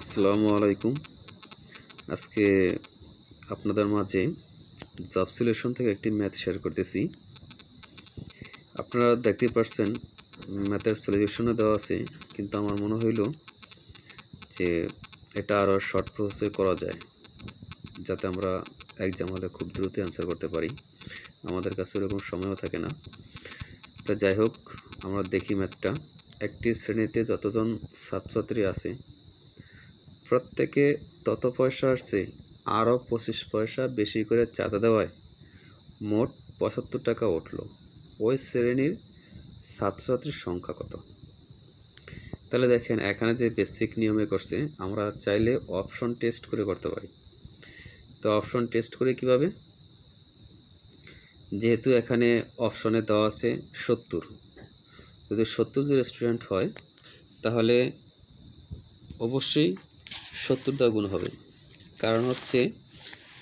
আসসালামু আলাইকুম। আজকে আপনাদের মাঝে জব সলিউশন থেকে একটি ম্যাথ শেয়ার করতেছি। আপনারা দেখতে পাচ্ছেন ম্যাথের সলিউশনে দেওয়া আছে, কিন্তু আমার মনে হইল যে এটা আরও শর্ট প্রসেসে করা যায়, যাতে আমরা এক্সাম হলে খুব দ্রুত অ্যান্সার করতে পারি। আমাদের কাছে এরকম সময়ও থাকে না। তো যাই হোক, আমরা দেখি ম্যাথটা। একটি শ্রেণীতে যতজন ছাত্রছাত্রী আছে, প্রত্যেকে তত পয়সা আসছে আরও 25 পয়সা বেশি করে চাঁদা দেওয়ায় মোট 75 টাকা উঠল। ওই শ্রেণীর ছাত্রছাত্রীর সংখ্যা কত? তাহলে দেখেন, এখানে যে বেসিক নিয়মে করছে, আমরা চাইলে অপশন টেস্ট করে করতে পারি। তো অপশন টেস্ট করে কিভাবে? যেহেতু এখানে অপশনে দেওয়া আছে 70, যদি 70 জন স্টুডেন্ট হয় তাহলে অবশ্যই 70 দ্বারা গুণ হবে। কারণ হচ্ছে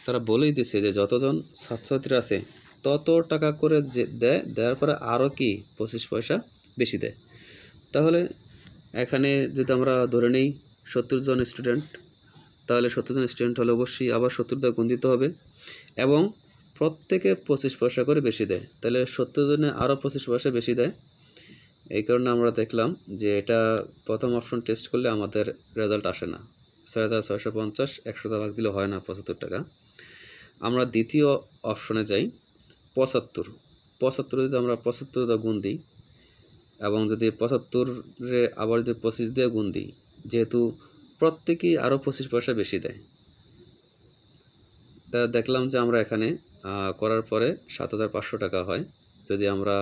তারা বলেই দিছে যে যতজন ছাত্রছাত্রী আছে তত টাকা করে যে দেওয়ার পরে আরও কি 25 পয়সা বেশি দেয়। তাহলে এখানে যদি আমরা ধরে নেই 70 জন স্টুডেন্ট, তাহলে 70 জন স্টুডেন্ট হলে অবশ্যই আবার 70 দ্বারা গুণ দিতে হবে, এবং প্রত্যেকে 25 পয়সা করে বেশি দেয়। তাহলে 70 জনে আরও 25 পয়সা বেশি দেয়। এই কারণে আমরা দেখলাম যে এটা প্রথম অপশন টেস্ট করলে আমাদের রেজাল্ট আসে না। 6650 100 ভাগ দিলে হয় না 75 টাকা। আমরা দ্বিতীয় অপশনে যাই, 75 যদি আমরা 75 দিয়ে গুণ দিই, এবং যদি 75-রে আবার যদি 25 দিয়ে গুণ দিই, যেহেতু প্রত্যেকেই আরও 25 পয়সা বেশি দেয়, তা দেখলাম যে আমরা এখানে করার পরে 7500 টাকা হয়। যদি আমরা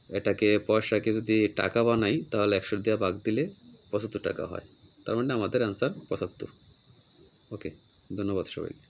এটাকে পয়সাকে যদি টাকা বানাই, তাহলে 100 দিয়ে ভাগ দিলে 75 টাকা হয়। তার মানে আমাদের অ্যান্সার 75। ওকে, ধন্যবাদ সবাইকে।